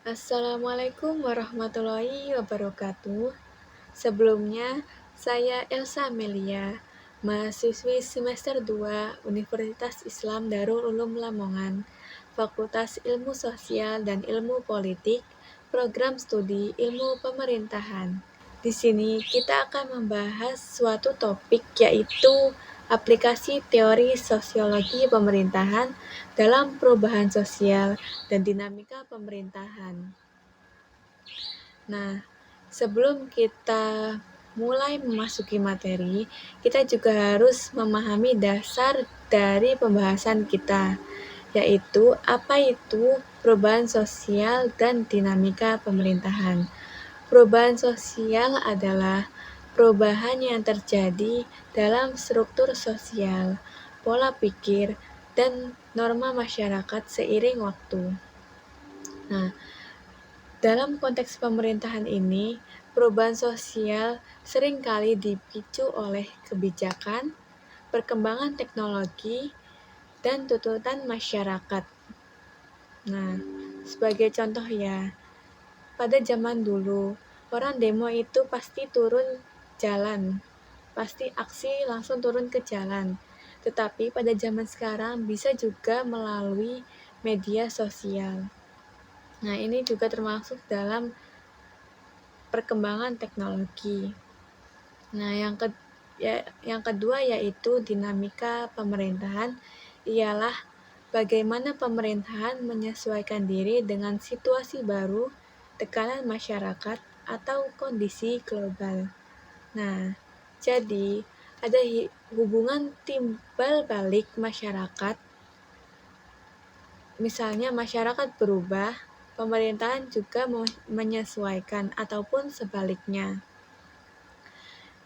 Assalamualaikum warahmatullahi wabarakatuh. Sebelumnya, saya Elsa Amelia, mahasiswi semester 2 Universitas Islam Darul Ulum Lamongan, Fakultas Ilmu Sosial dan Ilmu Politik, Program Studi Ilmu Pemerintahan. Di sini kita akan membahas suatu topik yaitu aplikasi teori sosiologi pemerintahan dalam perubahan sosial dan dinamika pemerintahan. Nah, sebelum kita mulai memasuki materi, kita juga harus memahami dasar dari pembahasan kita, yaitu apa itu perubahan sosial dan dinamika pemerintahan. Perubahan sosial adalah perubahan yang terjadi dalam struktur sosial, pola pikir, dan norma masyarakat seiring waktu. Nah, dalam konteks pemerintahan ini, perubahan sosial seringkali dipicu oleh kebijakan, perkembangan teknologi, dan tuntutan masyarakat. Nah, sebagai contoh ya, pada zaman dulu, orang demo itu pasti turun jalan, pasti aksi langsung turun ke jalan. Tetapi pada zaman sekarang bisa juga melalui media sosial. Nah, ini juga termasuk dalam perkembangan teknologi. Nah, yang kedua yaitu dinamika pemerintahan ialah bagaimana pemerintahan menyesuaikan diri dengan situasi baru, tekanan masyarakat, atau kondisi global. Nah, jadi ada hubungan timbal balik masyarakat. Misalnya masyarakat berubah, pemerintahan juga menyesuaikan ataupun sebaliknya.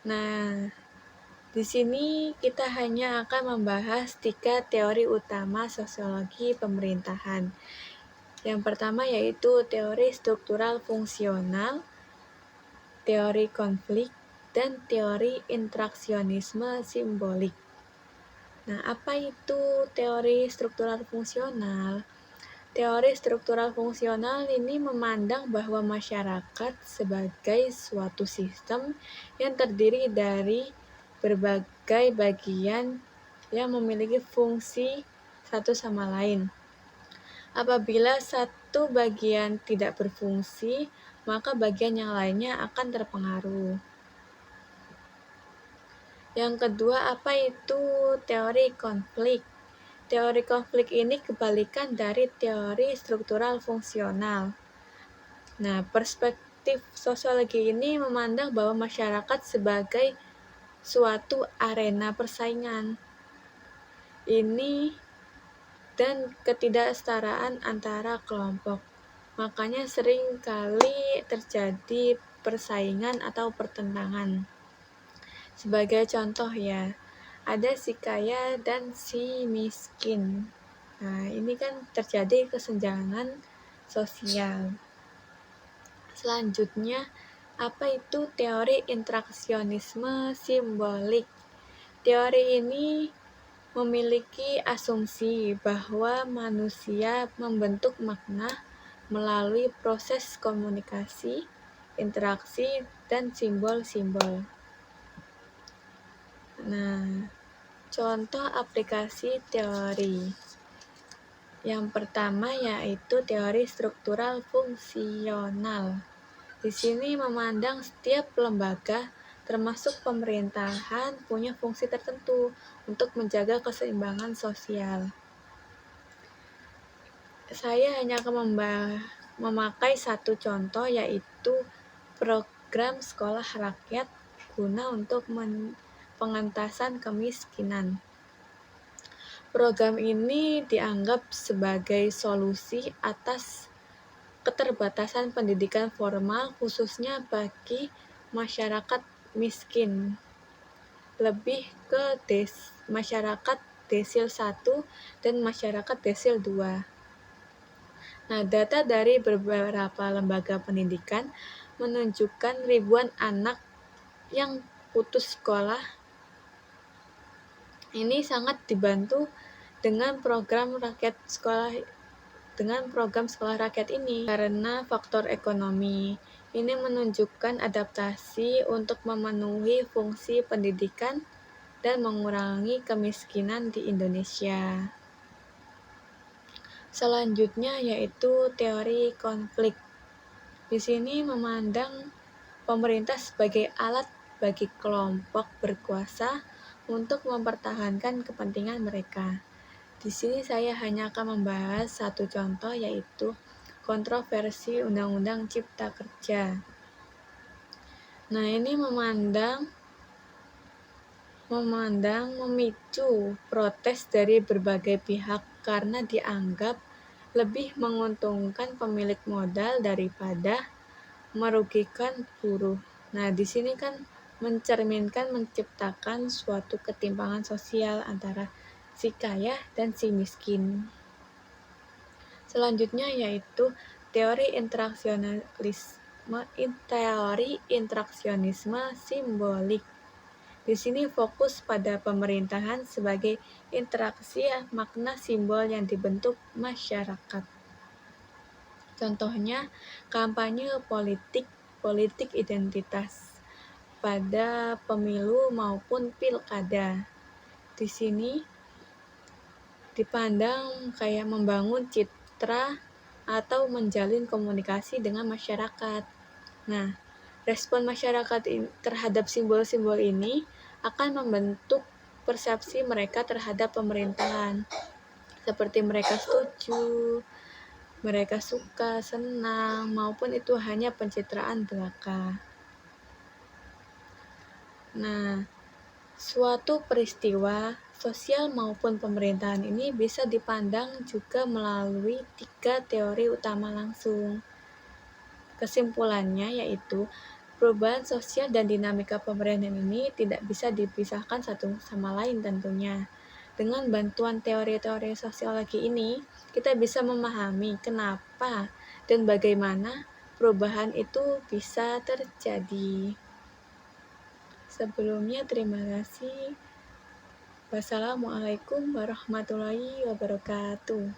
Nah, di sini kita hanya akan membahas 3 teori utama sosiologi pemerintahan. Yang pertama yaitu teori struktural fungsional, teori konflik, dan teori interaksionisme simbolik. Nah, apa itu teori struktural fungsional? Teori struktural fungsional ini memandang bahwa masyarakat sebagai suatu sistem yang terdiri dari berbagai bagian yang memiliki fungsi satu sama lain. Apabila satu bagian tidak berfungsi, maka bagian yang lainnya akan terpengaruh. Yang kedua, apa itu teori konflik? Teori konflik ini kebalikan dari teori struktural fungsional. Nah, perspektif sosiologi ini memandang bahwa masyarakat sebagai suatu arena persaingan. Ini dan ketidaksetaraan antara kelompok. Makanya sering kali terjadi persaingan atau pertentangan. Sebagai contoh ya, ada si kaya dan si miskin. Nah, ini kan terjadi kesenjangan sosial. Selanjutnya, apa itu teori interaksionisme simbolik? Teori ini memiliki asumsi bahwa manusia membentuk makna melalui proses komunikasi, interaksi, dan simbol-simbol. Nah, contoh aplikasi teori. Yang pertama yaitu teori struktural fungsional. Di sini memandang setiap lembaga termasuk pemerintahan punya fungsi tertentu untuk menjaga keseimbangan sosial. Saya hanya akan memakai satu contoh yaitu program sekolah rakyat guna untuk pengentasan kemiskinan. Program ini dianggap sebagai solusi atas keterbatasan pendidikan formal khususnya bagi masyarakat miskin. Lebih ke masyarakat desil 1 dan masyarakat desil 2. Nah, data dari beberapa lembaga pendidikan menunjukkan ribuan anak yang putus sekolah. Ini sangat dibantu dengan program rakyat sekolah dengan program sekolah rakyat ini karena faktor ekonomi. Ini menunjukkan adaptasi untuk memenuhi fungsi pendidikan dan mengurangi kemiskinan di Indonesia. Selanjutnya yaitu teori konflik. Di sini memandang pemerintah sebagai alat bagi kelompok berkuasa untuk mempertahankan kepentingan mereka. Di sini saya hanya akan membahas satu contoh, yaitu kontroversi Undang-Undang Cipta Kerja. Nah, ini memandang memicu protes dari berbagai pihak karena dianggap lebih menguntungkan pemilik modal daripada merugikan buruh. Nah, di sini kan menciptakan suatu ketimpangan sosial antara si kaya dan si miskin. Selanjutnya yaitu teori interaksionisme simbolik. Di sini fokus pada pemerintahan sebagai interaksi makna simbol yang dibentuk masyarakat. Contohnya, kampanye politik identitas pada pemilu maupun pilkada. Di sini dipandang kayak membangun citra atau menjalin komunikasi dengan masyarakat. Nah, respon masyarakat terhadap simbol-simbol ini akan membentuk persepsi mereka terhadap pemerintahan. Seperti mereka setuju, mereka suka, senang, maupun itu hanya pencitraan belaka. Nah, suatu peristiwa sosial maupun pemerintahan ini bisa dipandang juga melalui 3 teori utama langsung. Kesimpulannya yaitu perubahan sosial dan dinamika pemerintahan ini tidak bisa dipisahkan satu sama lain tentunya. Dengan bantuan teori-teori sosiologi ini, kita bisa memahami kenapa dan bagaimana perubahan itu bisa terjadi. Sebelumnya, terima kasih. Wassalamualaikum warahmatullahi wabarakatuh.